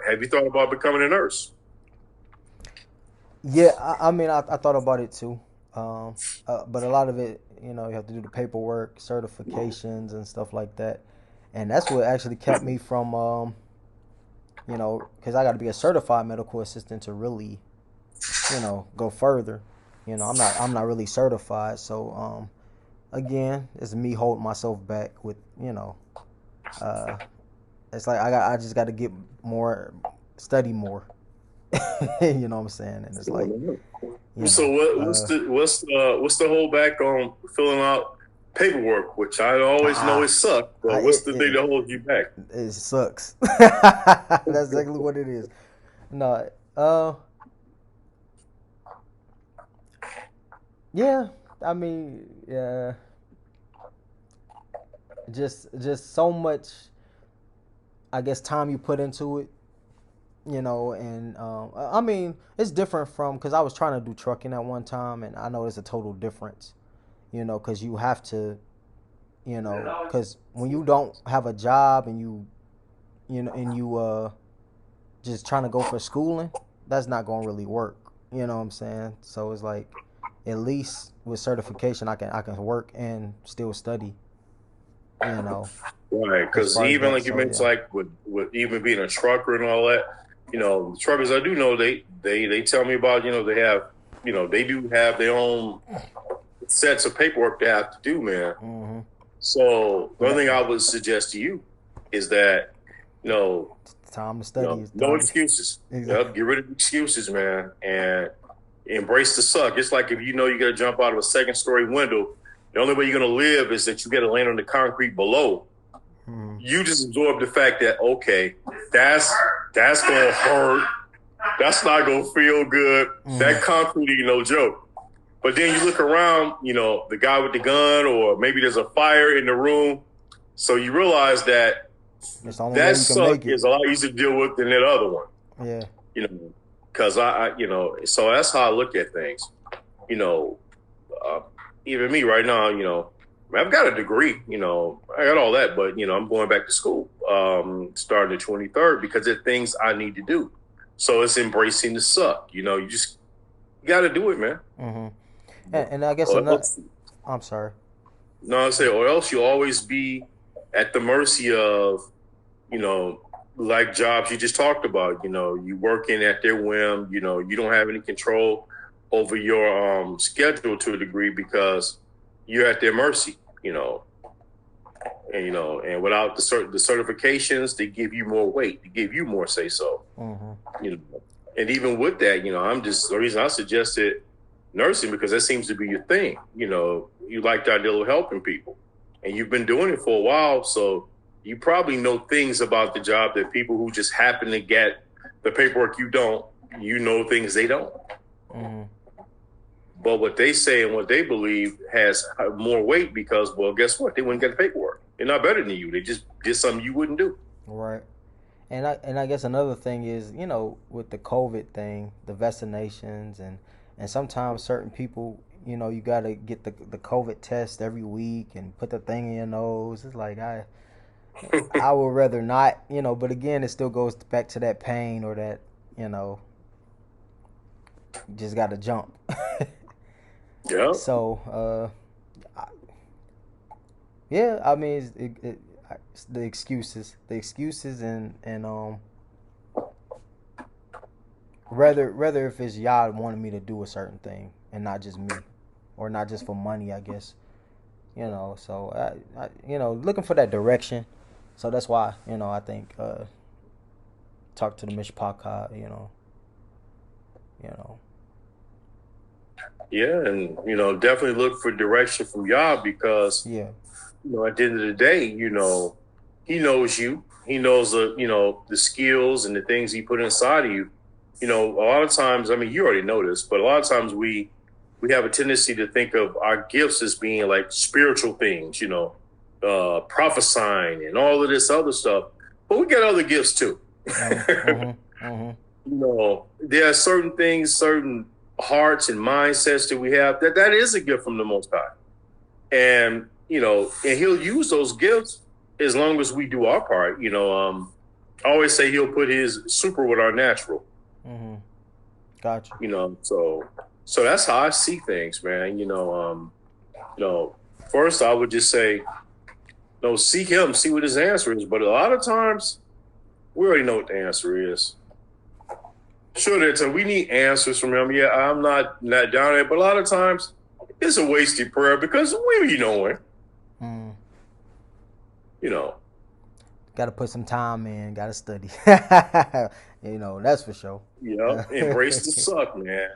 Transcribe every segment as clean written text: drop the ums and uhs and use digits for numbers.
have you thought about becoming a nurse? Yeah, I mean, I thought about it too. But a lot of it, you have to do the paperwork, certifications, and stuff like that. And that's what actually kept me from, because I got to be a certified medical assistant to really, go further. I'm not really certified. So, again, it's me holding myself back with, uh, it's like I just got to get more, study more. You know what I'm saying? And it's like, you So know, what's the holdback on filling out paperwork, which I always know it ah, sucks. But what's it, the thing it that holds you back? it sucks. That's exactly what it is. No, yeah. I mean, yeah, just so much. I guess time you put into it, and I mean, it's different from because I was trying to do trucking at one time, and I know there's a total difference. Because you have to, because when you don't have a job and you just trying to go for schooling, that's not gonna really work. You know what I'm saying? So it's like at least with certification, I can work and still study. You know, Right, as because far as even that. like you So mentioned, yeah. like with even being a trucker and all that, truckers I do know they tell me about they have they do have their own sets of paperwork they have to do, man. Hmm. So the But only that thing I would suggest to you is that you know time to study is no time to excuses. exactly. Yep, get rid of the excuses, man, and embrace the suck. It's like if you know you got to jump out of a second story window, the only way you're gonna live is that you got to land on the concrete below. Hmm. You just absorb the fact that okay, that's gonna hurt. That's not gonna feel good. Hmm. That concrete ain't no joke. But then you look around, the guy with the gun, or maybe there's a fire in the room. So you realize that It's the only that way you can suck make it. is a lot easier to deal with than that other one. Yeah. You know, because so that's how I look at things. You know, uh, even me right now, I've got a degree, I got all that, but I'm going back to school, starting the 23rd because there are things I need to do. So it's embracing the suck. You just got to do it, man. Hmm. And I guess Or another. else, I'm sorry. no, I say, or else you'll always be at the mercy of, you know, like jobs you just talked about. You working at their whim. You don't have any control over your schedule to a degree because you're at their mercy. And without the certifications, they give you more weight, they give you more say so. Hmm. You know, and even with that, I'm just the reason I suggested nursing because that seems to be your thing. You like the idea of helping people, and you've been doing it for a while, so you probably know things about the job that people who just happen to get the paperwork you don't, things they don't. Hmm. But what they say and what they believe has more weight because, well, guess what? They wouldn't get the paperwork. They're not better than you. They just did something you wouldn't do. Right. And I guess another thing is, with the COVID thing, the vaccinations and sometimes certain people, you gotta get the COVID test every week and put the thing in your nose. It's like I would rather not, but again it still goes back to that pain or that, you know, you just gotta jump. Yeah. So yeah, I mean it's the excuses and rather if it's y'all wanting me to do a certain thing and not just me, or not just for money, I guess. So looking for that direction. So that's why I think talk to the Mish podcast. You know. Yeah. And, definitely look for direction from y'all because, Yeah. at the end of the day, he knows you. He knows the skills and the things he put inside of you. A lot of times, I mean, you already know this, but a lot of times we have a tendency to think of our gifts as being like spiritual things, prophesying and all of this other stuff. But we got other gifts too. Mhm. Mhm. Mhm. There are certain things, certain hearts and mindsets that we have that is a gift from the Most High, and He'll use those gifts as long as we do our part. I always say he'll put his super with our natural. Mm-hmm. Gotcha. So that's how I see things, man. First I would just say, no, seek him, see what his answer is. But a lot of times we already know what the answer is. Sure, that we need answers from him. Yeah, I'm not down there, but a lot of times it's a wasted prayer because we already know it. Mm. You know. Got to put some time in. Got to study. That's for sure. Embrace the suck, man.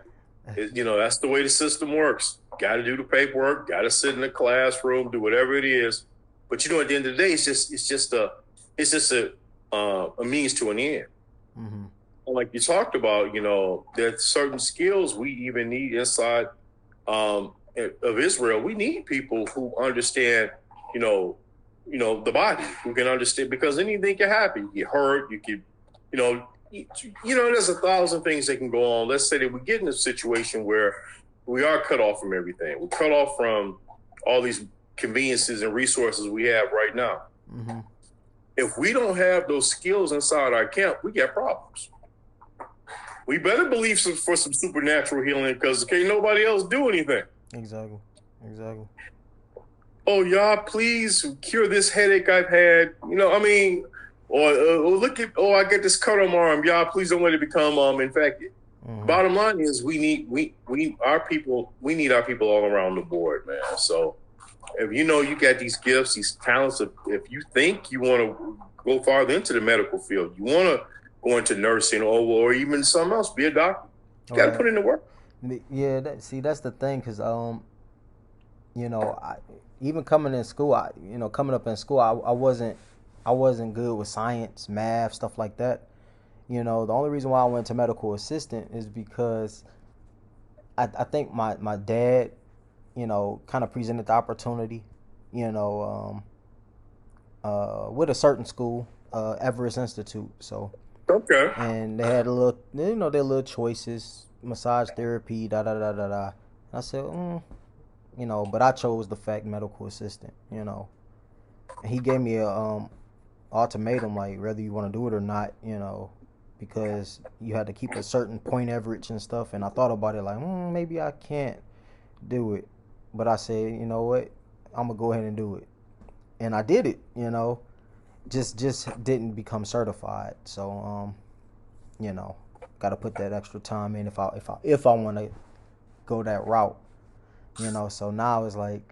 That's the way the system works. Got to do the paperwork. Got to sit in the classroom, do whatever it is. But at the end of the day, it's just a means to an end. Mm-hmm. Like you talked about, there's certain skills we even need inside of Israel. We need people who understand, the body, who can understand, because anything can happen. You get hurt, you could, there's 1,000 things that can go on. Let's say that we get in a situation where we are cut off from everything. We're cut off from all these conveniences and resources we have right now. Mm-hmm. If we don't have those skills inside our camp, we got problems. We better believe for some supernatural healing because can't nobody else do anything. Exactly. Oh, y'all, please cure this headache I've had. Or I get this cut on my arm. Y'all, please don't let it become infected. Mm-hmm. Bottom line is we need our people all around the board, man. So if you got these gifts, these talents, if you think you want to go farther into the medical field, you want to go into nursing or even something else, be a doctor. You got to put in the work. Yeah, that's the thing, because even coming in school, coming up in school, I wasn't good with science, math, stuff like that. The only reason why I went to medical assistant is because I think my dad, kind of presented the opportunity, with a certain school, Everest Institute. So. Okay. And they had a little, their little choices, massage therapy, da da da da da. And I said, but I chose the fact medical assistant. And he gave me a ultimatum, like whether you want to do it or not, because you had to keep a certain point average and stuff. And I thought about it, like maybe I can't do it, but I said, you know what, I'm gonna go ahead and do it, and I did it. Just didn't become certified. So got to put that extra time in if I want to go that route. So now it's like,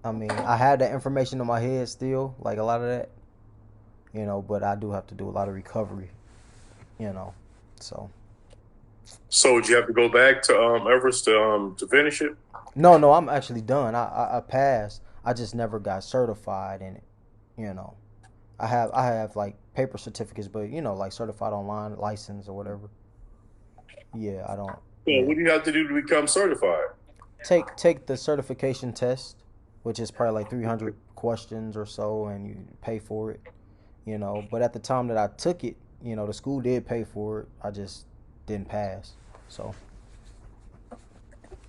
I had that information in my head still, like a lot of that, but I do have to do a lot of recovery, so. So did you have to go back to Everest to finish it? No, I'm actually done. I passed. I just never got certified in it. I have like paper certificates, but like certified online license or whatever. Yeah, I don't. Yeah. What do you have to do to become certified? Take the certification test, which is probably like 300 questions or so, and you pay for it. But at the time that I took it, the school did pay for it. I just didn't pass. So.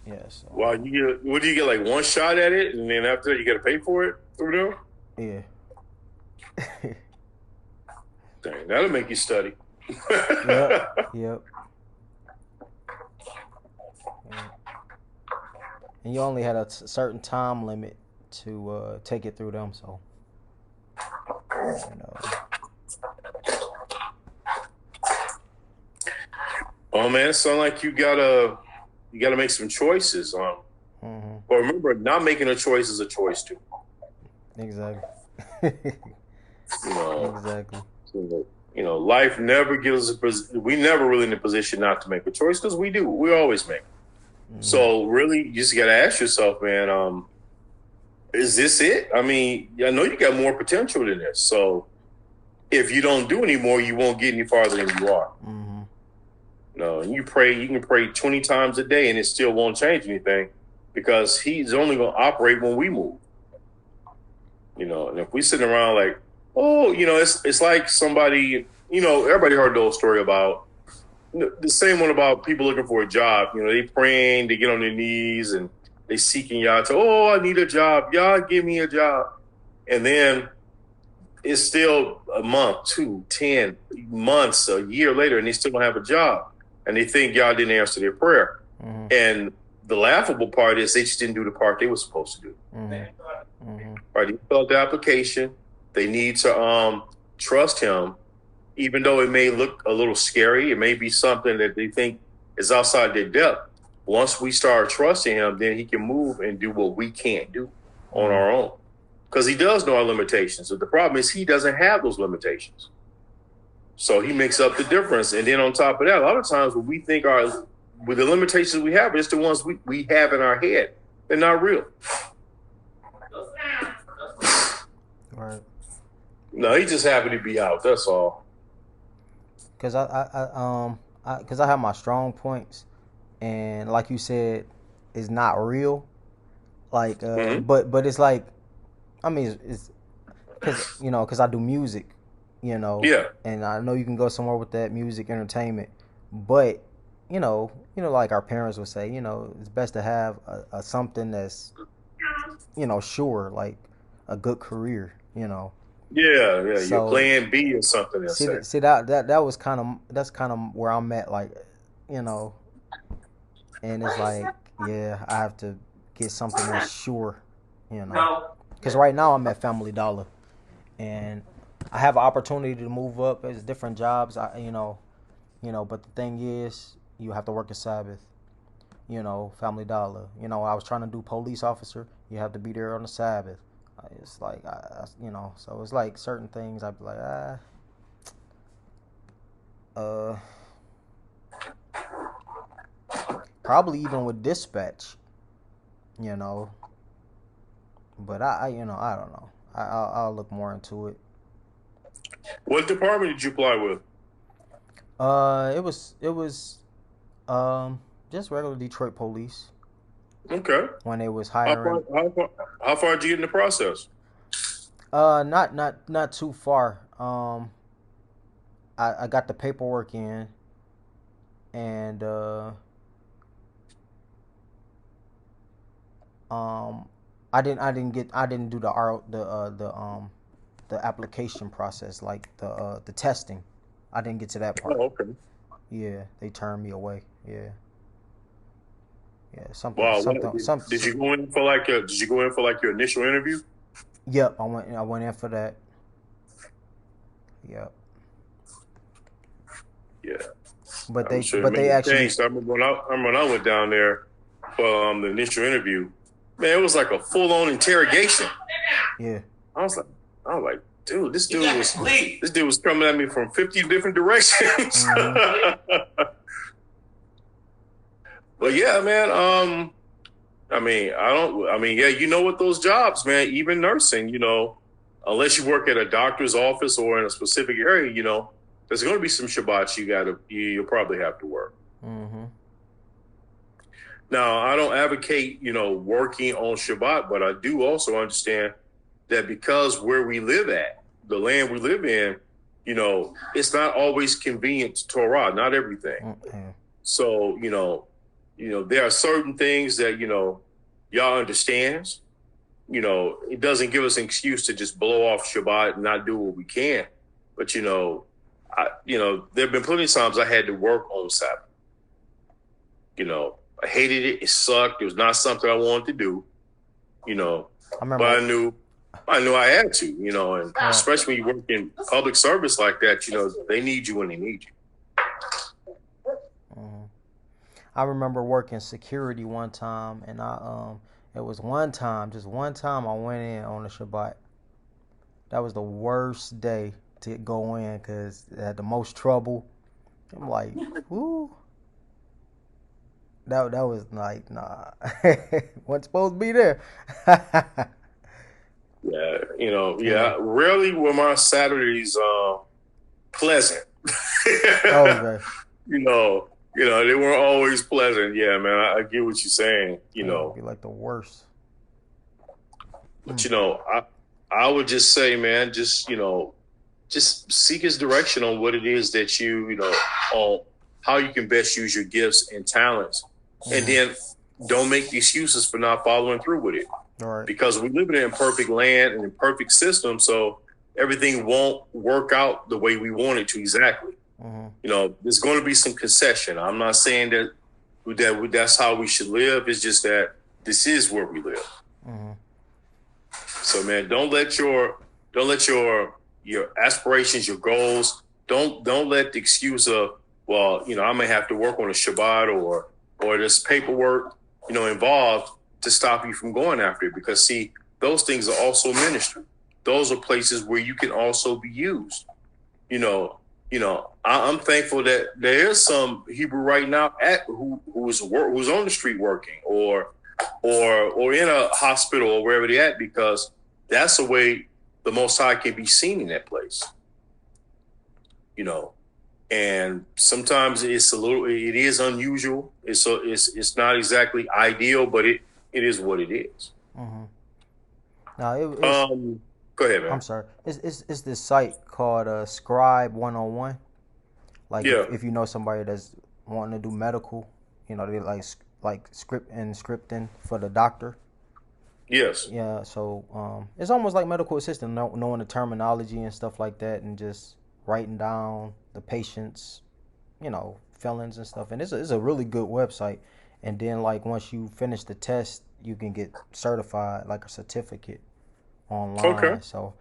Yeah. So. Well, what do you get? Like one shot at it, and then after that, you got to pay for it through Yeah. them. Dang, that'll make you study. Yep. And you only had a certain time limit to take it through them, so. Oh man, it sounds like you gotta make some choices. Mm-hmm. But remember, not making a choice is a choice too. Exactly. Exactly. Life never gives us we never really in a position not to make a choice, because we do. We always make. Mm-hmm. So really, you just gotta ask yourself, man, is this it? I know you got more potential than this. So if you don't do any more, you won't get any farther than you are. Mm-hmm. You can pray 20 times a day and it still won't change anything, because he's only going to operate when we move. And if we sitting around like, it's like somebody, everybody heard the old story about the same one about people looking for a job. They praying, they get on their knees and they seeking y'all to, I need a job. Y'all give me a job. And then it's still a month, 2, 10 months, a year later, and they still don't have a job. And they think y'all didn't answer their prayer. Mm-hmm. And the laughable part is they just didn't do the part they were supposed to do. Mm-hmm. Mm-hmm. Right? They filled out the application. They need to trust him, even though it may look a little scary. It may be something that they think is outside their depth. Once we start trusting him, then he can move and do what we can't do on our own. Because he does know our limitations. But the problem is he doesn't have those limitations. So he makes up the difference. And then on top of that, a lot of times when we think with the limitations we have, it's the ones we have in our head. They're not real. Right. No, he just happy to be out. That's all. Because I have my strong points, and like you said, it's not real. Like, but it's like, I mean, it's because I do music, Yeah. and I know you can go somewhere with that music entertainment, but like our parents would say, it's best to have a something that's, sure, like a good career, Yeah. So, Your plan B or something. See that was that's kind of where I'm at, like, and it's like, yeah, I have to get something that's sure, because right now I'm at Family Dollar, and I have an opportunity to move up as different jobs. But the thing is, you have to work a Sabbath. Family Dollar. I was trying to do police officer. You have to be there on the Sabbath. It's like, so it's like certain things I'd be like, probably even with dispatch, but I don't know. I'll look more into it. What department did you apply with? It was just regular Detroit police. Okay. When they was hiring. How far did you get in the process? Not too far. I got the paperwork in, and I didn't do the application process, like the testing. I didn't get to that part. Oh, okay. Yeah, they turned me away. Yeah. Yeah, Wow. something. Did you go in for like your initial interview? Yep, I went in for that. Yep. Yeah. But they actually changed. I remember when I went down there for the initial interview. Man, it was like a full on interrogation. Yeah. I was like, dude, this dude was coming at me from 50 different directions. Mm-hmm. But yeah, man. Yeah, with those jobs, man, even nursing, unless you work at a doctor's office or in a specific area, there's going to be some Shabbats you'll probably have to work. Mm-hmm. Now, I don't advocate, working on Shabbat, but I do also understand that because where we live at, the land we live in, it's not always convenient to Torah, not everything. Mm-hmm. So, there are certain things that, y'all understands. It doesn't give us an excuse to just blow off Shabbat and not do what we can. But, there have been plenty of times I had to work on Sabbath. I hated it. It sucked. It was not something I wanted to do, but I knew I had to, and especially when you work in public service like that, they need you when they need you. Mm-hmm. I remember working security one time, and it was just one time I went in on the Shabbat. That was the worst day to go in because it had the most trouble. I'm like, whoo. That was like, nah, wasn't supposed to be there. Yeah, rarely were my Saturdays pleasant. Okay. They weren't always pleasant. Yeah, man, I get what you're saying. It'd be like the worst. But I would just say, man, just seek his direction on what it is that on how you can best use your gifts and talents, and then don't make excuses for not following through with it. All right. Because we live in an imperfect land and imperfect system, so everything won't work out the way we want it to exactly. Mm-hmm. You know, there's going to be some concession. I'm not saying that's how we should live. It's just that this is where we live. Mm-hmm. So, man, don't let your aspirations, your goals, don't let the excuse of, well, you know, I may have to work on a Shabbat or this paperwork, you know, involved to stop you from going after it. Because see, those things are also ministry. Those are places where you can also be used. I'm thankful that there is some Hebrew right now who's on the street working or in a hospital or wherever they're at, because that's the way the Most High can be seen in that place. You know, and sometimes it is unusual. It's not exactly ideal, but it is what it is. Mm-hmm. Now it's Go ahead, I'm man. sorry. It's this site called Scribe 101. Like Yeah. if you know somebody that's wanting to do medical, you know, they like scripting for the doctor. Yes. Yeah, so it's almost like medical assistant, knowing the terminology and stuff like that, and just writing down the patient's, feelings and stuff. And it's a really good website. And then like once you finish the test, you can get certified, like a certificate Okay. online. So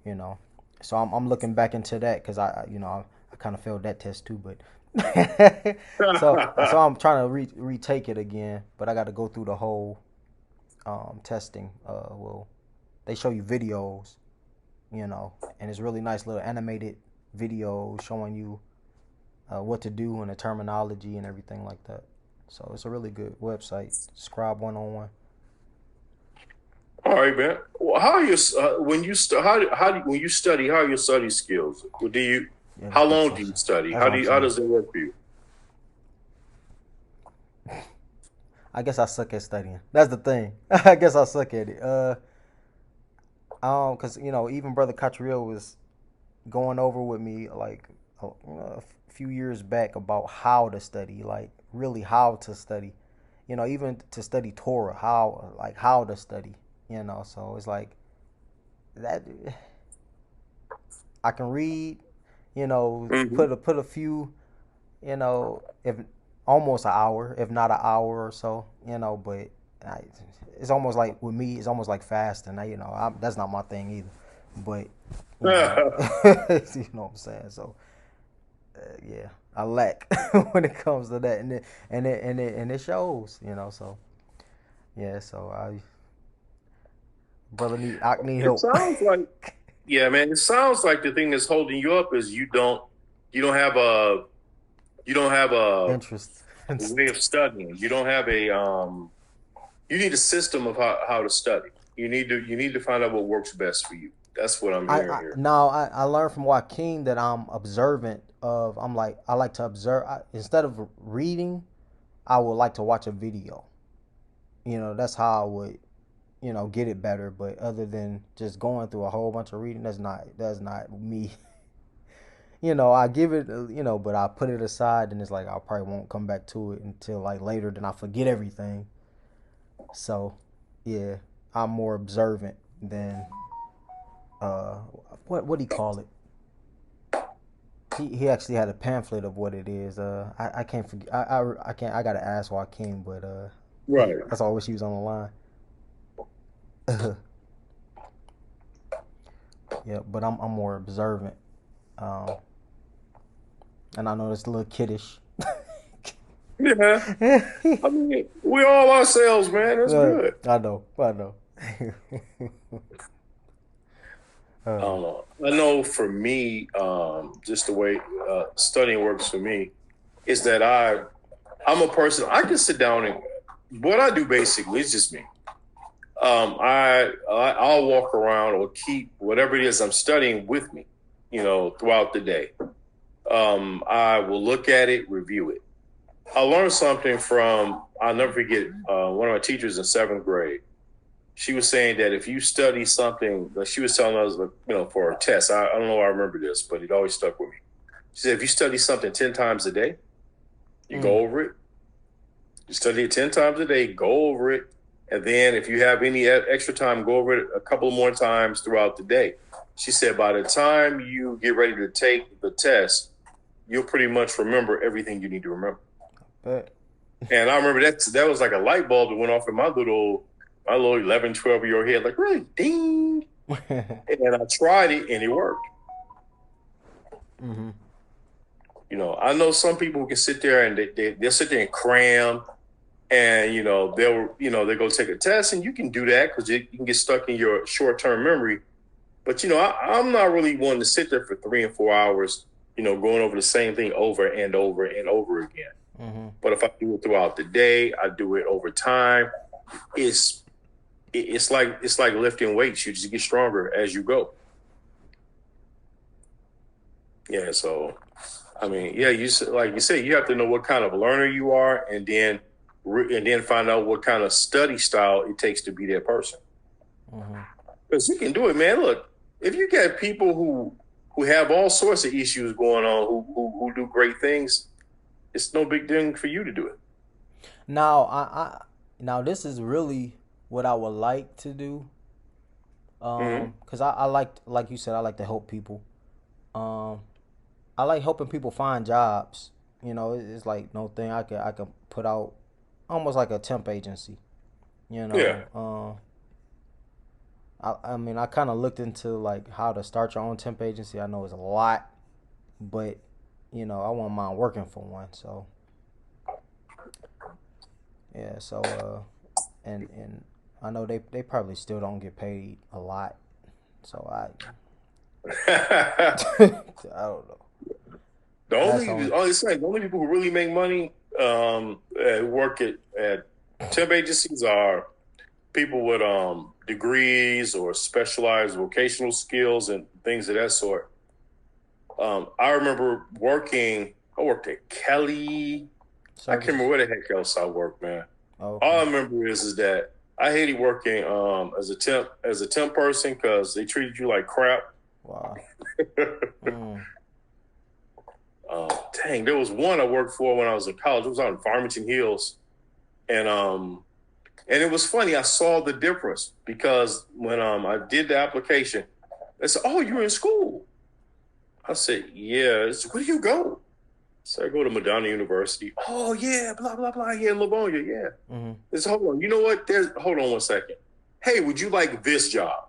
you know, so I'm looking back into that because I kind of failed that test too, but so I'm trying to retake it again, but I got to go through the whole testing. Well, they show you videos, and it's really nice little animated videos showing you what to do and the terminology and everything like that. So it's a really good website, Scribe 101. All right, man. Well, how are your when you when you study? How are your study skills? Do you? Yeah, that's How a good long do you question. study? That's what I'm How saying. does it work for you? I guess I suck at studying. That's the thing. I guess I suck at it. Cause even Brother Catriel was going over with me like a few years back about how to study, like really how to study. Even to study Torah, how to study. So it's like that. I can read. Hmm. Put a few. If almost an hour, if not an hour or so. But I, it's almost like with me, it's almost like fasting. That's not my thing either. But you know, you know what I'm saying. So yeah, I lack when it comes to that, and it shows. So yeah, so I need It help. sounds like, yeah, man. It sounds like the thing that's holding you up is you don't have a you don't have a Interest. way of studying. You don't have a you need a system of how to study. You need to find out what works best for you. That's what I'm hearing here. I learned from Joaquin that I'm observant of. I like to observe. Instead of reading, I would like to watch a video. That's how I would get it better. But other than just going through a whole bunch of reading, that's not me. I give it, but I put it aside, and it's like I probably won't come back to it until like later. Then I forget everything. So, yeah, I'm more observant than uh, what do you call it? He actually had a pamphlet of what it is. I can't forget. I can't. I gotta ask Joaquin, but Right. that's all. I wish he was on the line. Yeah, but I'm more observant. Um, and I know it's a little kiddish. Yeah. I mean, we all ourselves, man. That's good. I know. I know. I uh, don't know. I know for me, just the way studying works for me is that I'm a person. I can sit down and what I do basically is just me. I'll walk around or keep whatever it is I'm studying with me, throughout the day. I will look at it, review it. I learned something from I'll never forget one of my teachers in seventh grade. She was saying that if you study something, like she was telling us, for a test. I don't know why I remember this, but it always stuck with me. She said, if you study something 10 times a day, you mm, go over it. You study it 10 times a day, go over it, and then if you have any extra time, go over it a couple more times throughout the day. She said by the time you get ready to take the test, you'll pretty much remember everything you need to remember. But And I remember that was like a light bulb that went off in my little 11, 12-year-old head, like, really, ding. And I tried it and it worked. mm-hmm. I know some people who can sit there and they'll sit there and cram, and they go take a test, and you can do that because you can get stuck in your short-term memory. But I'm not really one to sit there for 3 and 4 hours, going over the same thing over and over and over again. Mm-hmm. But if I do it throughout the day, I do it over time. It's like lifting weights. You just get stronger as you go. Yeah. So, I mean, yeah, like you said, you have to know what kind of learner you are, and then find out what kind of study style it takes to be that person. Mm-hmm. Because you can do it, man. Look, if you got people who have all sorts of issues going on, who do great things, it's no big thing for you to do it. Now, now this is really what I would like to do. Mm-hmm. Because I like you said, I like to help people. Um, I like helping people find jobs. It's like no thing I could put out, almost like a temp agency. You Yeah. know, I mean, I kind of looked into like how to start your own temp agency. I know it's a lot, but I won't mind working for one. So yeah, so and I know they probably still don't get paid a lot. So I don't know. The That's only, only it's like the only people who really make money, work at temp agencies are people with degrees or specialized vocational skills and things of that sort. I remember I worked at Kelly. I can't remember services. where the heck else I worked, man. Oh, All okay. I remember is that I hated working as a temp person because they treated you like crap. Wow. Mm. Dang, there was one I worked for when I was in college. It was out in Farmington Hills, and it was funny. I saw the difference because when I did the application, they said, "Oh, you're in school." I said, "Yeah." They said, "Where do you go?" So I go to Madonna University. Oh yeah, blah blah blah. Yeah, in Livonia. Yeah. Mm-hmm. They said, hold on. You know what? Hold on one second. Hey, would you like this job?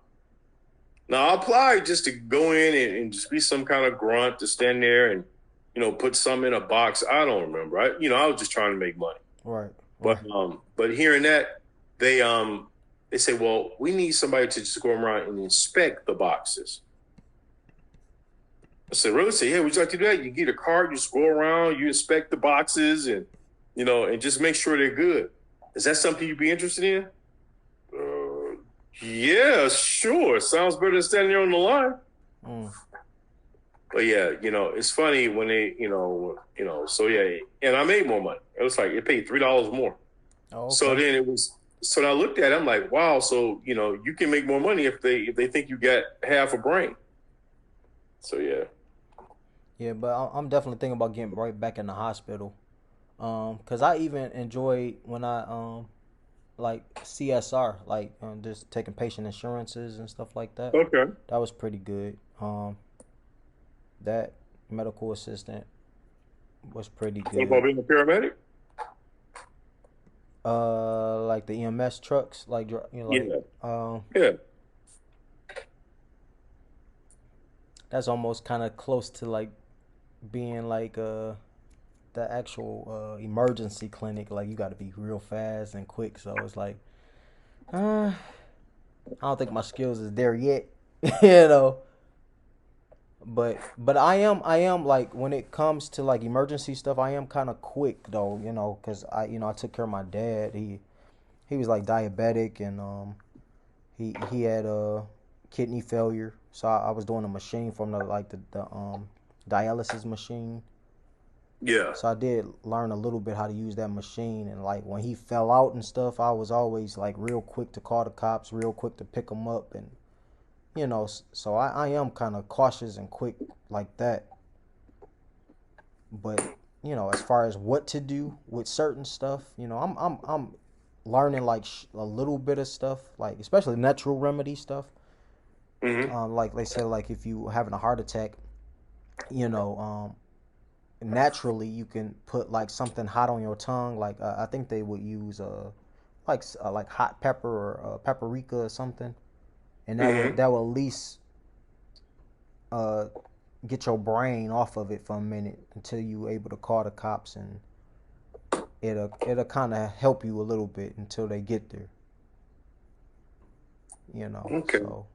Now I applied just to go in and just be some kind of grunt to stand there and put some in a box. I don't remember. I was just trying to make money. Right. But Right. but hearing that, they say, well, we need somebody to just go around and inspect the boxes. I said, really? Say, yeah, would you like to do that? You get a card, you just go around, you inspect the boxes, and just make sure they're good. Is that something you'd be interested in? Yeah, sure. Sounds better than standing there on the line. Mm. But yeah, it's funny when so yeah, and I made more money. It was like it paid $3 more. Oh, So okay. then so I looked at it, I'm like, wow, so you can make more money if they think you got half a brain. So yeah. Yeah, but I'm definitely thinking about getting right back in the hospital. Cause I even enjoyed when I like CSR, like just taking patient insurances and stuff like that. Okay. That was pretty good. That medical assistant was pretty What about good. being a paramedic? Like the EMS trucks, like like Yeah. um, Yeah. that's almost kind of close to like being like the actual emergency clinic. Like you got to be real fast and quick. So it's like, I don't think my skills is there yet, you know. But I am like when it comes to like emergency stuff, I am kind of quick though, because I took care of my dad. He was like diabetic and he had kidney failure, so I was doing a machine from the dialysis machine. Yeah. So I did learn a little bit how to use that machine, and like when he fell out and stuff, I was always like real quick to call the cops, real quick to pick him up, and so I am kind of cautious and quick like that. But as far as what to do with certain stuff, I'm learning like a little bit of stuff, like especially natural remedy stuff. Mm-hmm. Like they said, like if you having a heart attack, you know, naturally you can put like something hot on your tongue. Like I think they would use like hot pepper or paprika or something, and Mm-hmm. that will at least uh get your brain off of it for a minute until you able to call the cops, and it'll kind of help you a little bit until they get there. You know, Okay. so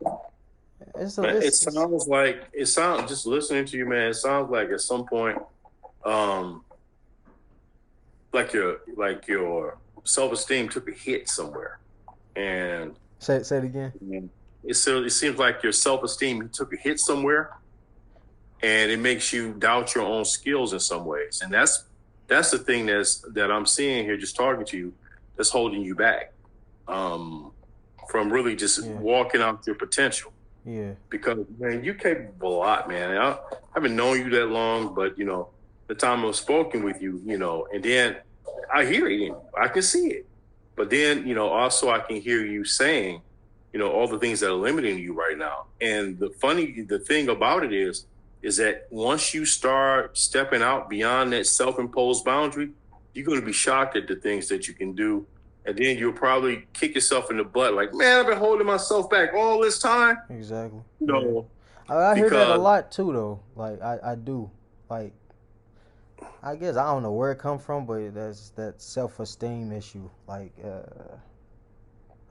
it's a Man, it it's sounds like it sounds just listening to you, man. It sounds like at some point, um, like your self esteem took a hit somewhere, and say it again. it seems like your self esteem took a hit somewhere, and it makes you doubt your own skills in some ways, and that's the thing that I'm seeing here, just talking to you, that's holding you back, um, from really just Yeah, walking out your potential. yeah, Because man, you capable of a lot, man. I haven't known you that long, but the time I've spoken with you, and then I hear it in you. I can see it. But then, also I can hear you saying, all the things that are limiting you right now. And the thing about it is that once you start stepping out beyond that self-imposed boundary, you're going to be shocked at the things that you can do. And then you'll probably kick yourself in the butt, like, man, I've been holding myself back all this time. exactly. You Yeah, know, I hear that a because lot too, though. Like I do. Like I guess I don't know where it come from, but that's that self esteem issue. Like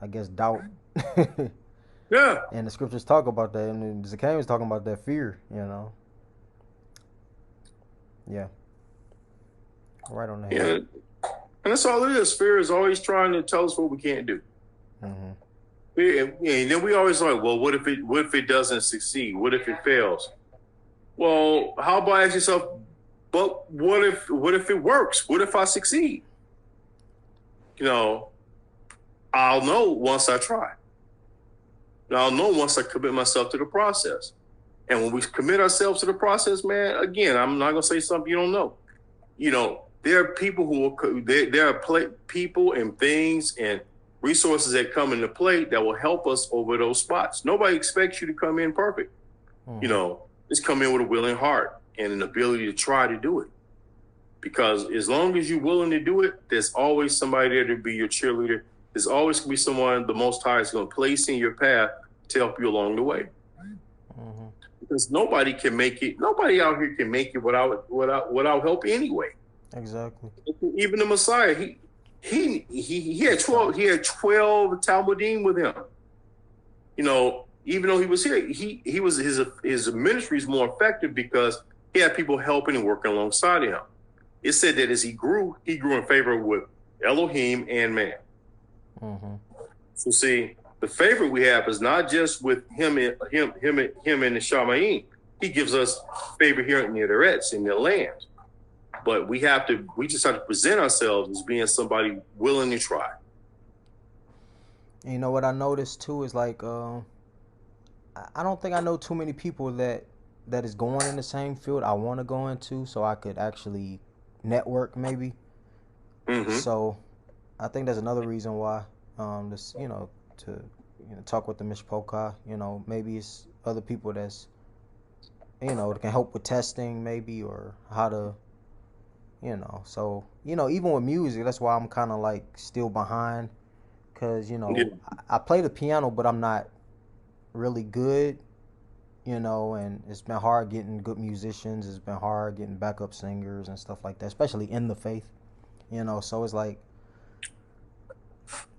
I guess doubt. yeah, And the scriptures talk about that, and Zacchaeus was talking about that fear. Yeah, right on the head. yeah, and that's all it is. Fear is always trying to tell us what we can't do. Hmm. And then we always like, well, what if it doesn't succeed? What if it fails? Well, how about ask yourself, but what if it works? What if I succeed? You know, I'll know once I try. I'll know once I commit myself to the process. And when we commit ourselves to the process, man, again, I'm not gonna say something you don't know. There are people there are people and things and resources that come into play that will help us over those spots. Nobody expects you to come in perfect. Hmm. Just come in with a willing heart and an ability to try to do it. Because as long as you're willing to do it, there's always somebody there to be your cheerleader. There's always going to be someone the Most High is going to place in your path to help you along the way. Hmm. Because nobody can make it. Nobody out here can make it without help anyway. Exactly. Even the Messiah, he had 12. He had 12 Talmudim with him. Even though he was here, he was his ministry is more effective because he had people helping and working alongside him. It said that as he grew in favor with Elohim and man. Hmm. So see, the favor we have is not just with him and the Shamayim. He gives us favor here in the Eretz, in the land. But we just have to present ourselves as being somebody willing to try. And you know what I noticed too is like I don't think I know too many people that is going in the same field I want to go into, so I could actually network maybe. Mm-hmm. So I think that's another reason why this to talk with the Mishpoka. Maybe it's other people that's that can help with testing maybe, or how to so even with music, that's why I'm kind of like still behind, because Yeah. I play the piano, but I'm not really good, and it's been hard getting good musicians. It's been hard getting backup singers and stuff like that, especially in the faith, so it's like,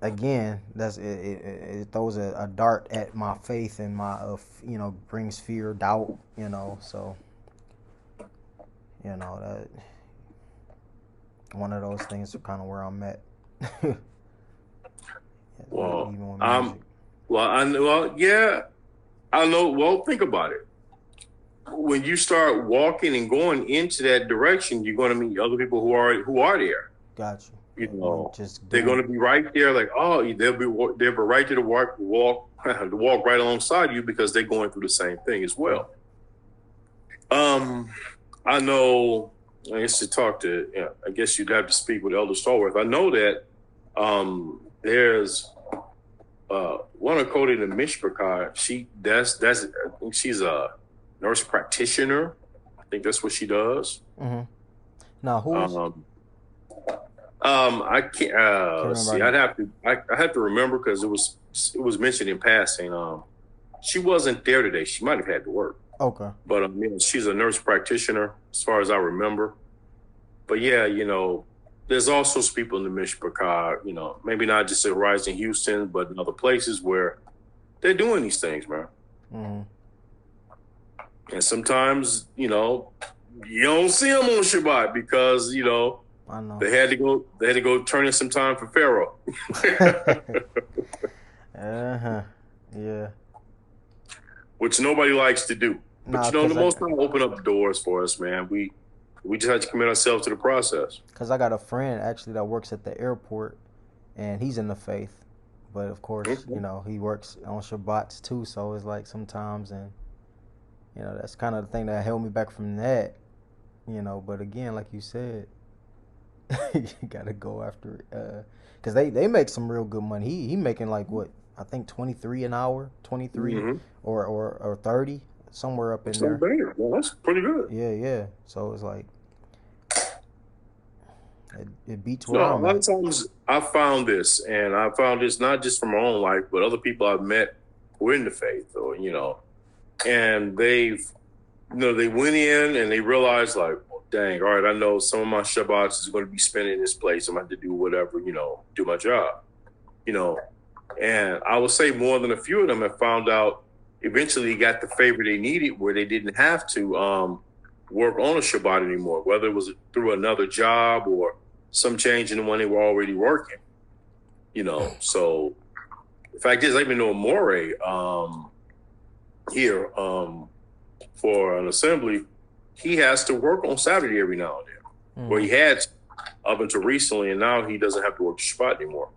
again, it throws a dart at my faith, and my brings fear, doubt, so that one of those things are kind of where I'm at. Well, Even with music. yeah, I know. Well, think about it. When you start walking and going into that direction, you're going to meet other people who are there. Got you. You We know, just they're do going it. to be right there. Like, oh, they'll be right there to walk to walk right alongside you because they're going through the same thing as well. Um, I know. I guess to talk to. Yeah, I guess you'd have to speak with Elder Stallworth. I know that there's one of Cody in the Mishpachah, I think she's a nurse practitioner. I think that's what she does. Mm-hmm. Now, who's Um, I can't can't let's remember see. her name. I have to remember because it was mentioned in passing. She wasn't there today. She might have had to work, Okay. but she's a nurse practitioner as far as I remember. But yeah, there's all sorts of people in the Mishpachah. Maybe not just at Rising Houston, but in other places where they're doing these things, man. Mm-hmm. And sometimes, you don't see them on Shabbat because, I know. they had to go. They had to go turn in some time for Pharaoh, Uh-huh. Yeah. which nobody likes to do. But Nah, the cause I Most High open up the doors for us, man. We just have to commit ourselves to the process. cause I got a friend actually that works at the airport, and he's in the faith, but of course, Okay. he works on Shabbats too. So it's like sometimes, and that's kind of the thing that held me back from that. But again, like you said, you gotta go after it, cause they make some real good money. He making like what I think 23 an hour, 23 Mm-hmm. or 30 somewhere up in That's not there. bad. Well, that's pretty good. Yeah, yeah. So it's like it beats where No, a I'm lot of at. times I found this, and I found this not just from my own life, but other people I've met who are in the faith, or and they went in and they realized like, well, dang, all right, I know some of my Shabbats is going to be spent in this place. I'm going to have to do whatever, do my job, you know. And I would say more than a few of them have found out eventually got the favor they needed where they didn't have to work on a Shabbat anymore, whether it was through another job or some change in the one they were already working, So the fact is, I even know MOREH here for an assembly, he has to work on Saturday every now and then. Well, he had up until recently, and now he doesn't have to work Shabbat anymore.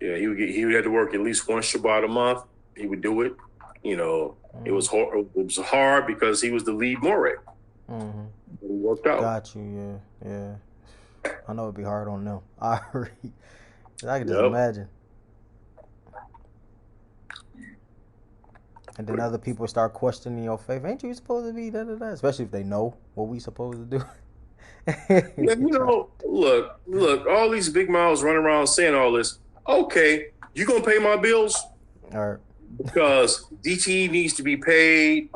Yeah, he would have to work at least one Shabbat a month. He would do it. It was hard. It was hard because he was the lead MOREH. Mm-hmm. It worked out. Got you. Yeah, yeah. I know it'd be hard on them. I can just Yep. imagine. And then other people start questioning your faith. Ain't you supposed to be da da da? Especially if they know what we supposed to do. Yeah, look, all these big mouths running around saying all this. Okay, you gonna pay my bills All right. because DTE needs to be paid.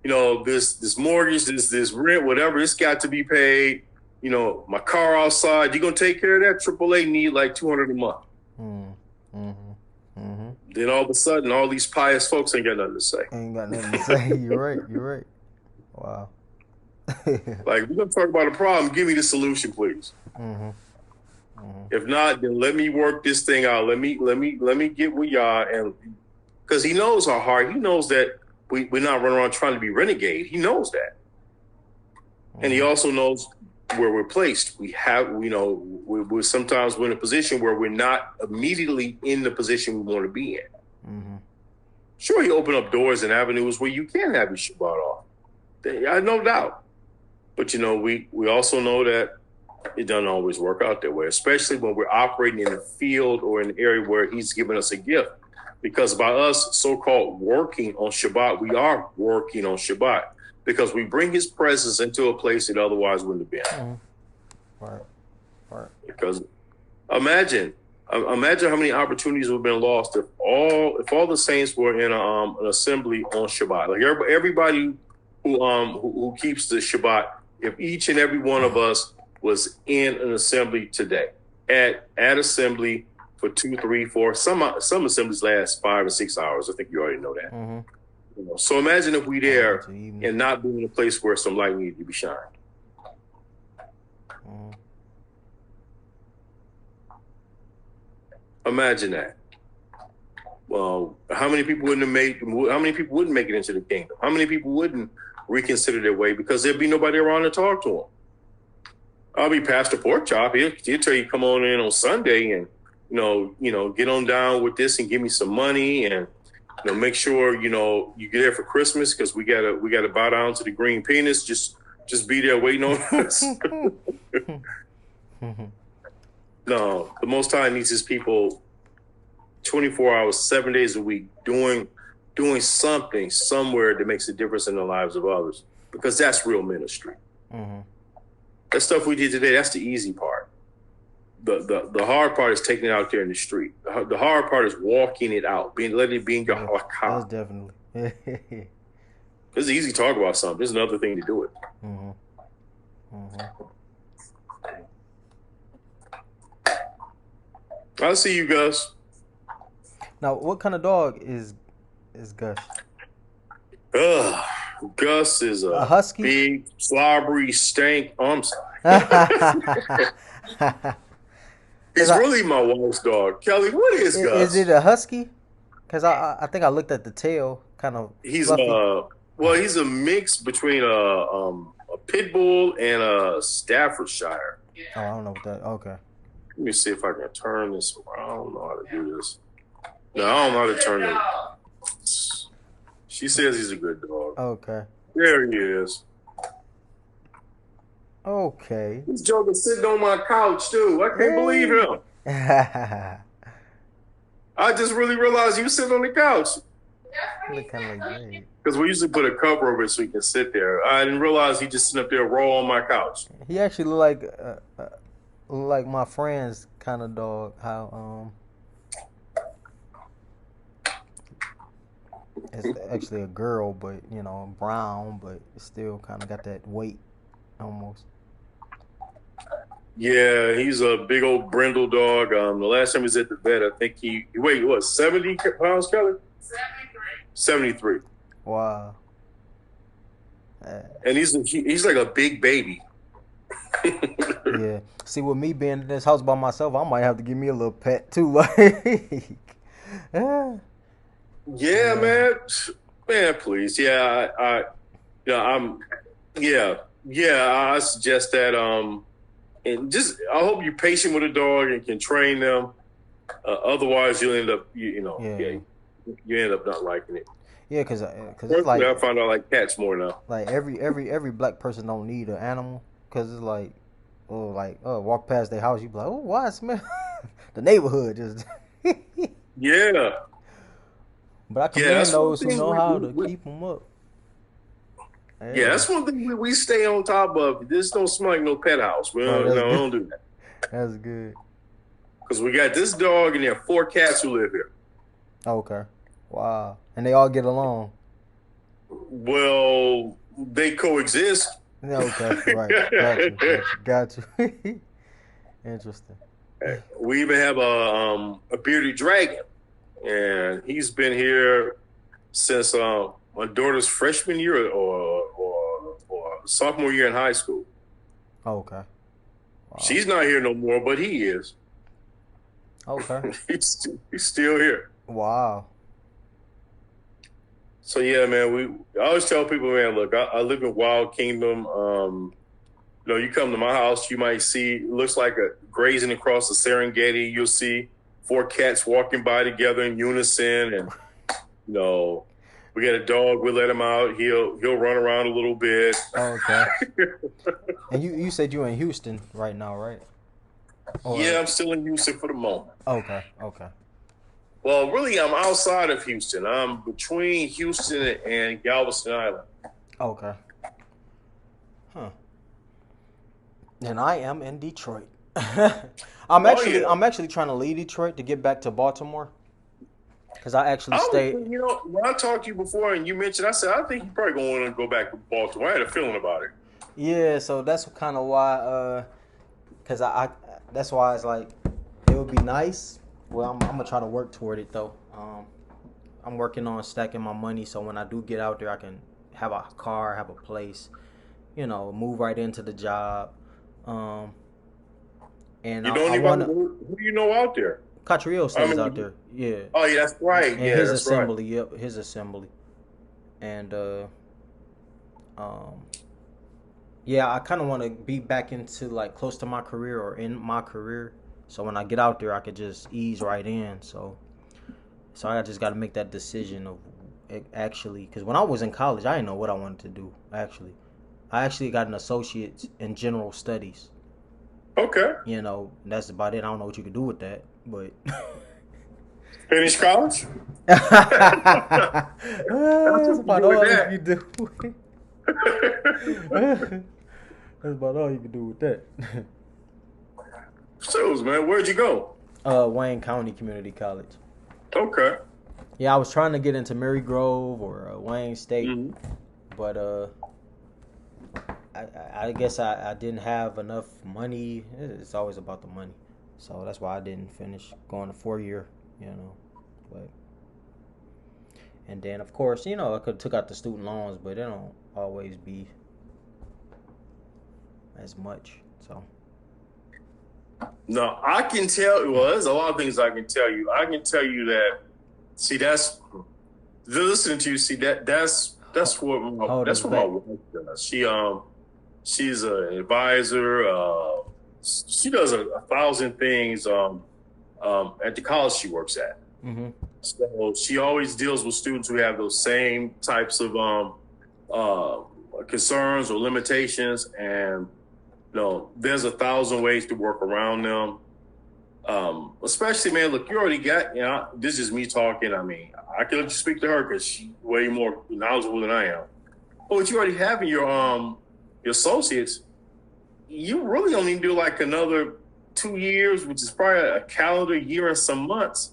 This mortgage, this rent, whatever, it's got to be paid. My car outside, you gonna take care of that? AAA need like $200 a month. Mm-hmm. Mm-hmm. Then all of a sudden, all these pious folks ain't got nothing to say. Ain't got nothing to say. You're right. You're right. Wow. Like, we're gonna talk about a problem. Give me the solution, please. Mm-hmm. Mm-hmm. If not, then let me work this thing out. Let me get with y'all, and because he knows our heart, he knows that we're not running around trying to be renegade. He knows that, and he also knows where we're placed. We're sometimes we're in a position where we're not immediately in the position we want to be in. Mm-hmm. Sure, he opened up doors and avenues where you can have your Shabbat off. I no doubt, but we also know that it doesn't always work out that way, especially when we're operating in a field or in an area where he's given us a gift. Because by us so-called working on Shabbat, we are working on Shabbat because we bring his presence into a place it otherwise wouldn't have been. Mm-hmm. Right. Because imagine how many opportunities would have been lost if all the saints were in an assembly on Shabbat. Like everybody who keeps the Shabbat, if each and every one of us was in an assembly today, at assembly for 2, 3, 4. Some assemblies last 5 or 6 hours. I think you already know that. Mm-hmm. So imagine if we there and not being in a place where some light needed to be shined. Mm-hmm. Imagine that. Well, how many people wouldn't make it into the kingdom? How many people wouldn't reconsider their way because there'd be nobody around to talk to them? I'll be Pastor Porkchop. He'll tell you come on in on Sunday and get on down with this and give me some money and make sure you get there for Christmas because we gotta bow down to the green penis. Just be there waiting on us. No, the Most High needs His people 24 hours, 7 days a week, doing something somewhere that makes a difference in the lives of others, because that's real ministry. Mm-hmm. That stuff we did today, that's the easy part. The hard part is taking it out there in the street. The hard part is walking it out, letting it be in your That's halakha. definitely. It's easy to talk about something. There's another thing to do it. Mm-hmm. Mm-hmm. I see you, Gus. Now, what kind of dog is Gus? Ugh. Gus is A a husky? big, slobbery stank. Oh, I'm sorry. He's really my wife's dog. Kelly, what is Gus? Is it a husky? Because I think I looked at the tail, kind of He's fluffy. well, he's a mix between a pit bull and a Staffordshire. Oh, I don't know what that. Okay. Let me see if I can turn this around. I don't know how to do this. No, I don't know how to turn it. She says he's a good dog. Okay. There he is. Okay. This joker sitting on my couch too. I can't believe him. I just really realized you sitting on the couch. Look kind of like that. Because we usually put a cover over it so he can sit there. I didn't realize he just sitting up there raw on my couch. He actually look like my friend's kind of dog. How it's actually a girl, but brown, but still kind of got that weight almost. Yeah, he's a big old brindle dog. The last time he was at the vet, I think he weighed, what, 70 pounds, Kelly? 73. Wow. And he's like a big baby. Yeah. See, with me being in this house by myself, I might have to give me a little pet too. Like, yeah, man, please. Yeah, I suggest that. And just I hope you're patient with a dog and can train them. Otherwise, you'll end up, you end up not liking it. Yeah, because it's like I find out like cats more now. Like every black person don't need an animal, because it's like, walk past their house, you be like, oh, why it smell? The neighborhood just. Yeah. But I commend those who know how to keep them up. Yeah, that's one thing we stay on top of. This don't smell like no pet house. We don't do that. That's good. Because we got this dog and there are 4 cats who live here. Okay. Wow. And they all get along. Well, they coexist. Okay, right. Got you. Interesting. We even have a bearded dragon, and he's been here since my daughter's freshman year or sophomore year in high school. Okay. Wow. She's not here no more, but he is. Okay. He's still here. Wow. So yeah, man, I always tell people, man, look, I live in Wild Kingdom. You come to my house, you might see, it looks like a grazing across the Serengeti. You'll see 4 cats walking by together in unison, and we got a dog. We let him out. He'll run around a little bit. Okay. And you said you're in Houston right now, right? Yeah, I'm still in Houston for the moment. Okay. Well, really, I'm outside of Houston. I'm between Houston and Galveston Island. Okay. Huh. And I am in Detroit. I'm actually trying to leave Detroit to get back to Baltimore. Because I actually stayed. When I talked to you before and you mentioned, I said, I think you're probably going to want to go back to Baltimore. I had a feeling about it. Yeah, so that's kind of why, because that's why it's like, it would be nice. Well, I'm going to try to work toward it, though. I'm working on stacking my money, so when I do get out there, I can have a car, have a place, move right into the job. And you know anybody? Who do you know out there? Catriel stays out there. Yeah. Oh, yeah, that's right. And yeah, his that's assembly. Right. Yep, his assembly. And I kind of want to be back into like close to my career or in my career, so when I get out there, I could just ease right in. So I just got to make that decision of actually, because when I was in college, I didn't know what I wanted to do. I actually got an associate's in general studies. Okay. That's about it. I don't know what you could do with that, but Finish college? That's that's what you about do with all you that. can do. That's about all you can do with that. So, man, where'd you go? Wayne County Community College. Okay. Yeah, I was trying to get into Mary Grove or Wayne State, Hmm. but I guess I didn't have enough money. It's always about the money, so that's why I didn't finish going to 4 year. You know, but and then of course I could have took out the student loans, but it don't always be as much. So No, I can tell. Well, there's a lot of things I can tell you. I can tell you that. See, that's listening to you. See hold us that's what my back. wife does. She's an advisor. She does a thousand things at the college she works at. Mm-hmm. So she always deals with students who have those same types of uh, concerns or limitations, and there's a thousand ways to work around them. Especially, man, look, you already got, this is me talking. I mean, I can let you speak to her because she's way more knowledgeable than I am. But what you already have in your associates, you really only do like another 2 years, which is probably a calendar year and some months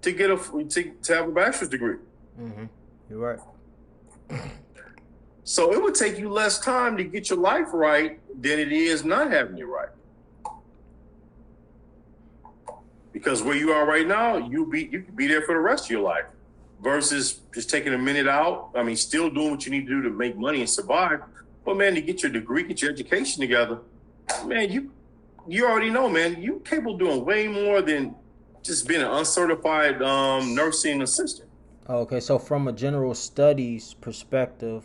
to get to have a bachelor's degree. Mm-hmm. You're right. So it would take you less time to get your life right than it is not having it right. Because where you are right now, you could be there for the rest of your life, versus just taking a minute out. I mean, still doing what you need to do to make money and survive. But man, to get your degree, get your education together, man, you already know, man, you capable of doing way more than just being an uncertified nursing assistant. Okay, so from a general studies perspective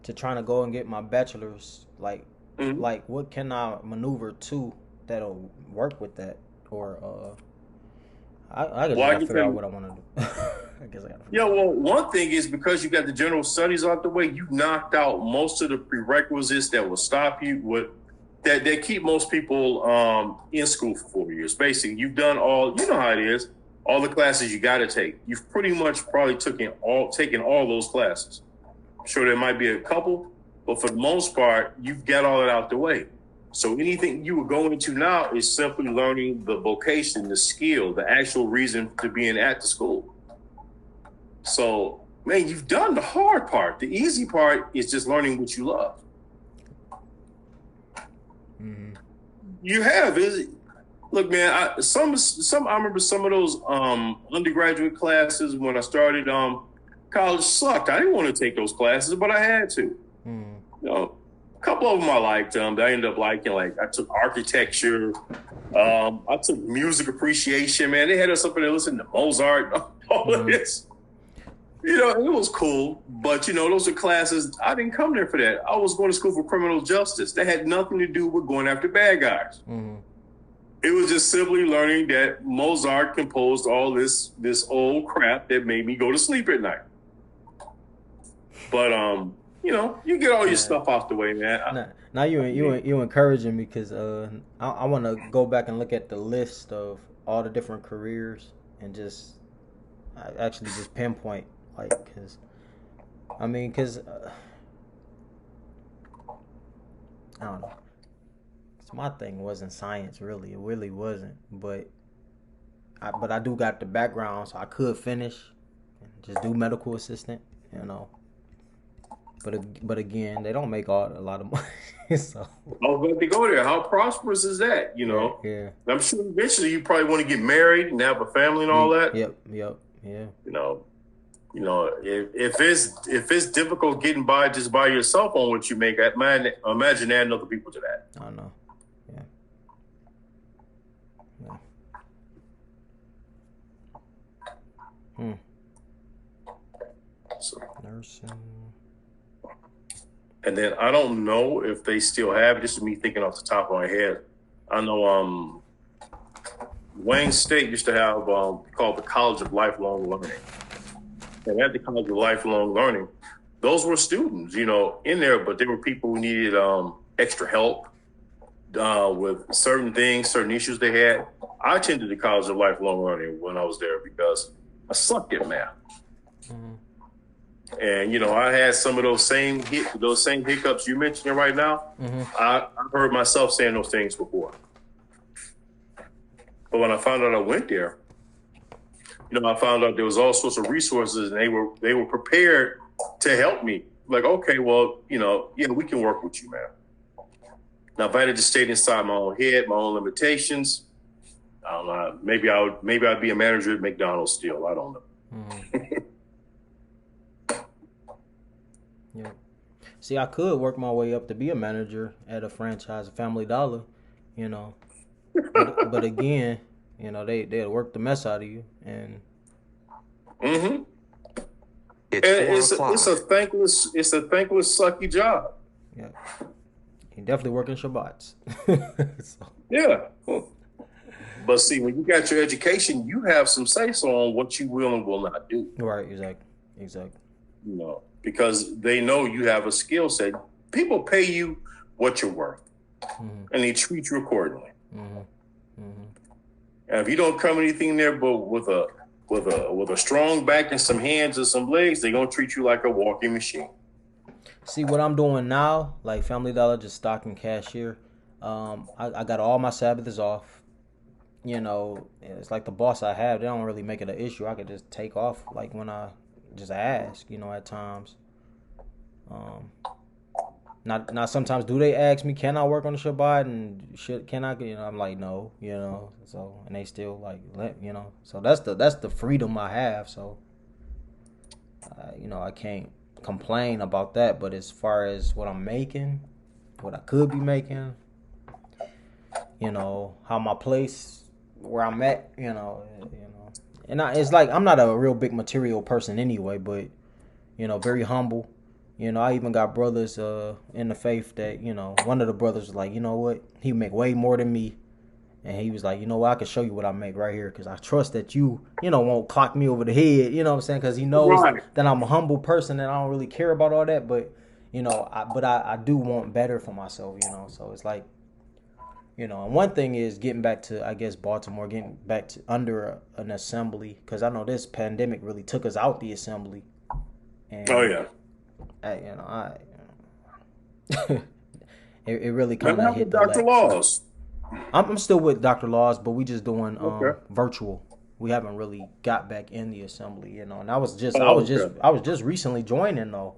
to trying to go and get my bachelor's, Mm-hmm. like what can I maneuver to that'll work with that, or I guess I Well, I gotta can figure tell out you, what I want to do. I guess I gotta figure yeah, it out. well, one thing is because you got the general studies out the way, you knocked out most of the prerequisites that will stop you with that keep most people in school for 4 years. Basically, you've done all, you know how it is, all the classes you got to take. You've pretty much probably taken all those classes. I'm sure there might be a couple, but for the most part, you've got all that out the way. So anything you would go into now is simply learning the vocation, the skill, the actual reason to being at the school. So, man, you've done the hard part. The easy part is just learning what you love. Mm-hmm. You have is look, man. I remember some of those undergraduate classes when I started college sucked. I didn't want to take those classes, but I had to. Mm-hmm. A couple of them I liked. I ended up liking, like I took architecture. I took music appreciation. Man, they had us up there listening to Mozart, all of Mm-hmm. this. It was cool, but those are classes. I didn't come there for that. I was going to school for criminal justice. That had nothing to do with going after bad guys. Mm-hmm. It was just simply learning that Mozart composed all this old crap that made me go to sleep at night. But you get all your Yeah. stuff off the way, man. Now you encouraging me because I want to go back and look at the list of all the different careers and just actually just pinpoint, like, because I don't know. 'Cause my thing wasn't science, really. It really wasn't. But I do got the background, so I could finish and just do medical assistant. You know. But again, they don't make a lot of money. So I was about to go there. How prosperous is that? yeah, yeah. I'm sure eventually you probably want to get married and have a family and all that. Yep, yeah. You know, if it's difficult getting by just by yourself on what you make, imagine adding other people to that. I don't know. Yeah, yeah. Hmm. So, Nursing. and then I don't know if they still have it. This is me thinking off the top of my head. I know Wayne State used to have called the College of Lifelong Learning. And at the College of Lifelong Learning, those were students, in there, but there were people who needed extra help. with certain things, certain issues they had. I attended the College of Lifelong Learning when I was there because I sucked at math. Mm-hmm. And I had some of those same hiccups you mentioned right now. Mm-hmm. I've heard myself saying those things before. But when I found out I went there, I found out there was all sorts of resources, and they were prepared to help me. Like, okay, well, yeah, we can work with you, man. Now, if I had just stayed inside my own head, my own limitations, I don't know. Maybe I'd be a manager at McDonald's still. I don't know. Mm-hmm. Yeah. See, I could work my way up to be a manager at a franchise, a Family Dollar, you know. But again, they'll work the mess out of you, and Mm-hmm. It's 4 It's o'clock. a thankless, sucky job. yeah, you definitely working Shabbats. So, Yeah. But see, when you got your education, you have some say-so on what you will and will not do. right, exactly. Because they know you have a skill set. People pay you what you're worth, Mm-hmm. and they treat you accordingly. Mm-hmm. Mm-hmm. And if you don't come anything there but with a strong back and some hands and some legs, they're gonna treat you like a walking machine. See what I'm doing now, like Family Dollar, just stocking cashier. I got all my Sabbaths off. It's like the boss I have, they don't really make it an issue. I could just take off, like when I just ask, at times. Not sometimes do they ask me, can I work on the Shabbat and can I, I'm like, no, so, and they still like, so that's the freedom I have. So, I can't complain about that. But as far as what I'm making, what I could be making, how my place, where I'm at, and it's like, I'm not a real big material person anyway, but, very humble. I even got brothers in the faith that, one of the brothers was like, you know what, he make way more than me. And he was like, you know what, I can show you what I make right here, because I trust that you won't clock me over the head, you know what I'm saying? Because he knows that I'm a humble person and I don't really care about all that. But, I do want better for myself, So it's like, and one thing is getting back to, I guess, Baltimore, getting back to under an assembly, because I know this pandemic really took us out the assembly. And, Oh yeah. It really kind of hit the Dr. legs. Laws. I'm still with Dr. Laws, but we just doing Okay. virtual. We haven't really got back in the assembly, And I was Okay. just recently joining though,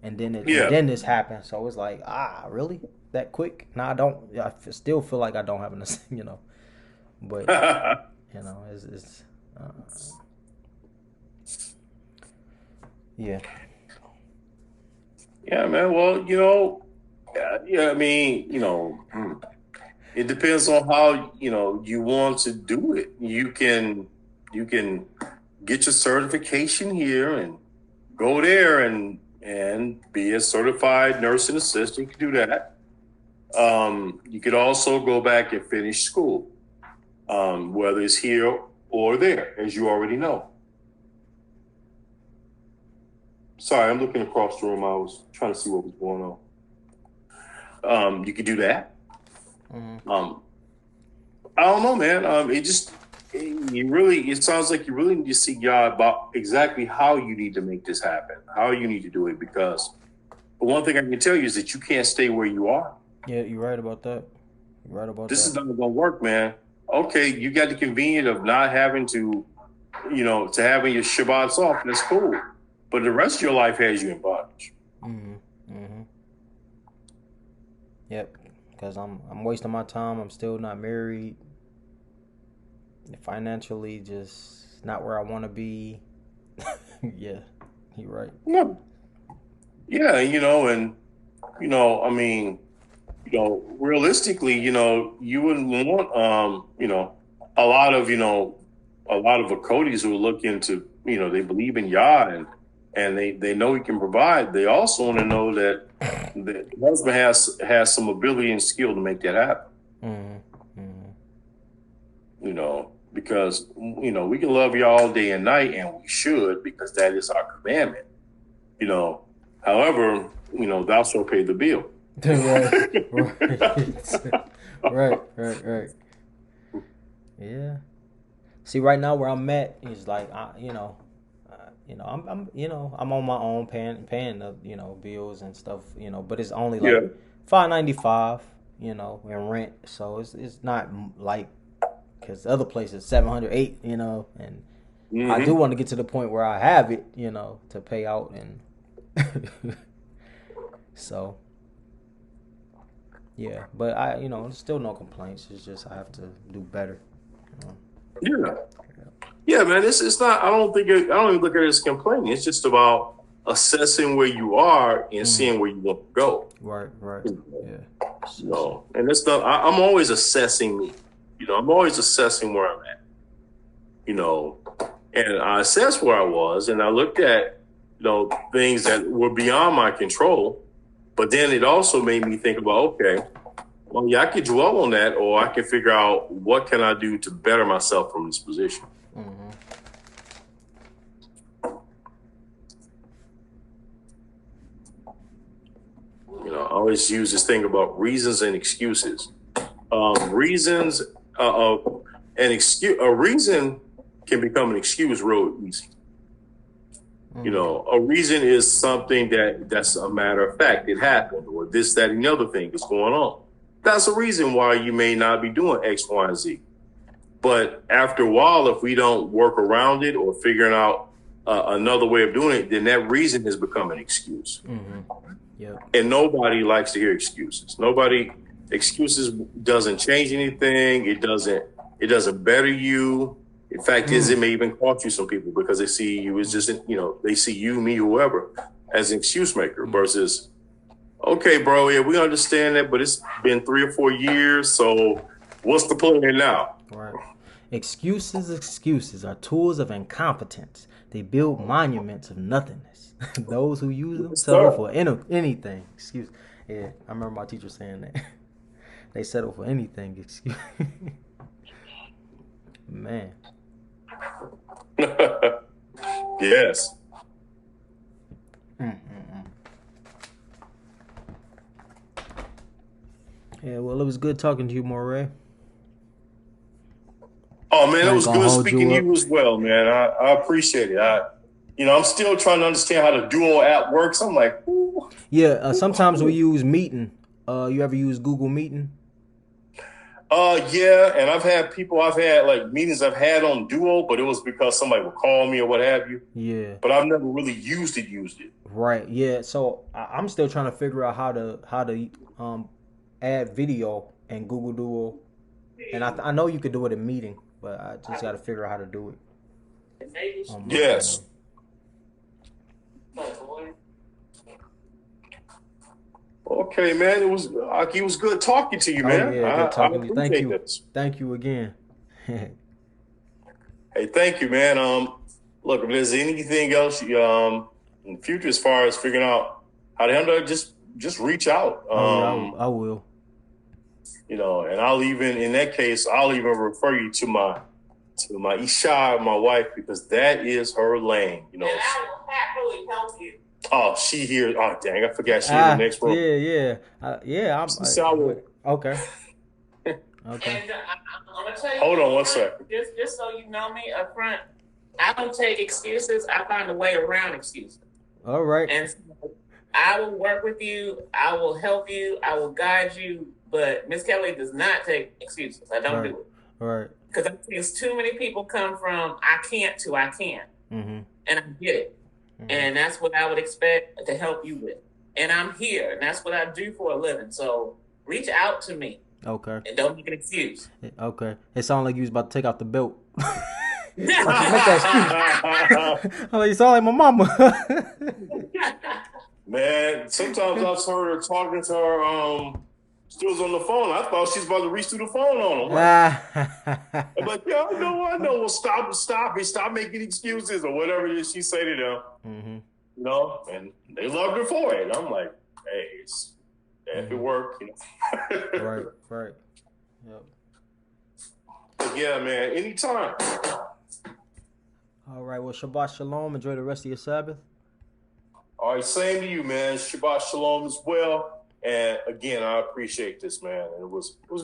and then Yeah. then this happened. So it's like, really that quick? No, I don't. Still feel like I don't have an, But it's yeah. Yeah, man. Well, I mean, it depends on how you want to do it. You can get your certification here and go there and be a certified nursing assistant. You can do that. You could also go back and finish school, whether it's here or there, as you already know. Sorry, I'm looking across the room. I was trying to see what was going on. You could do that. Mm-hmm. I don't know, man. It sounds like you really need to seek God about exactly how you need to make this happen, how you need to do it. Because one thing I can tell you is that you can't stay where you are. Yeah, you're right about that. This is not going to work, man. Okay, you got the convenience of not having to, to having your Shabbats off. That's cool. But the rest of your life has you in bondage. Mm-hmm. Mm-hmm. Yep. Because I'm wasting my time. I'm still not married. Financially, just not where I want to be. Yeah, you're right. Yeah, I mean, realistically, you wouldn't want, a lot of Akodis who look into, they believe in Yah and they know he can provide. They also want to know that the husband has some ability and skill to make that happen. Mm-hmm. Mm-hmm. Because we can love you all day and night, and we should, because that is our commandment. However, thou shalt pay the bill. Right. Right. Yeah. See, right now where I'm at is like, I'm on my own paying the bills and stuff, but it's only Yeah. like $5.95, in rent. So it's not like because other places 700, 800, and I do Hmm. want to get to the point where I have it, to pay out and so yeah. But still no complaints. It's just I have to do better. You know? Yeah. Yeah, man. It's not. I don't even look at it as complaining. It's just about assessing where you are and seeing where you want to go. Right. Yeah. And it's not. I'm always assessing me. I'm always assessing where I'm at. And I assessed where I was, and I looked at things that were beyond my control. But then it also made me think about, okay, well, yeah, I could dwell on that, or I can figure out what can I do to better myself from this position. Mm-hmm. I always use this thing about reasons and excuses. Reasons a reason can become an excuse real easy. A reason is something that's a matter of fact. It happened, or this, that, and the other thing is going on. That's a reason why you may not be doing X, Y, and Z. But after a while, if we don't work around it or figuring out another way of doing it, then that reason has become an excuse. Yeah. And nobody likes to hear excuses. Excuses doesn't change anything. It doesn't better you. In fact, it may even cost you some people because they see you as just, they see you, me, whoever, as an excuse maker versus, okay, bro, yeah, we understand that, but it's been 3 or 4 years. So what's the plan now? Right. Excuses are tools of incompetence. They build monuments of nothingness. Those who use them settle for anything. Excuse. Yeah, I remember my teacher saying that. They settle for anything. Excuse. Man. Yes. Yeah, well, it was good talking to you, MOREH. Oh man, it was good speaking to you as well, man. I appreciate it. I'm still trying to understand how the Duo app works. I'm like, ooh. Yeah. Sometimes we use Meeting. You ever use Google Meeting? Yeah, and I've had like meetings I've had on Duo, but it was because somebody would call me or what have you. Yeah. But I've never really used it. Right. Yeah. So I'm still trying to figure out how to add video in Google Duo, and I know you could do it in Meeting, but I just got to figure out how to do it. Yes. Okay, man. It was good talking to you, man. Yeah, good talking to you. Thank you. This. Thank you again. Hey, thank you, man. Look, if there's anything else in the future as far as figuring out how to handle it, just reach out. I will. And I'll even refer you to my Isha, my wife, because that is her lane. And I will happily help you. Oh, she here. Oh, dang, I forgot she in the next room. Yeah. Okay. Okay. And I'm gonna tell you. Hold on one second. Just so you know me up front, I don't take excuses. I find a way around excuses. All right. And so I will work with you. I will help you. I will guide you. But Miss Kelly does not take excuses. I don't do it. All right. Because I think too many people come from I can't to I can. And I get it. And that's what I would expect to help you with. And I'm here. And that's what I do for a living. So reach out to me. Okay. And don't make an excuse. Okay. It sounded like you was about to take out the belt. Make that excuse. You sound like my mama. Man, sometimes I've heard her talking to her still was on the phone. I thought she was about to reach through the phone on him. I'm like, yeah, I know. Well, stop it. Stop making excuses or whatever it is she say to them. And they loved her for it. I'm like, hey, if it worked, Right. Yep. But yeah, man, anytime. All right. Well, Shabbat Shalom. Enjoy the rest of your Sabbath. All right, same to you, man. Shabbat Shalom as well. And again, I appreciate this, man. It was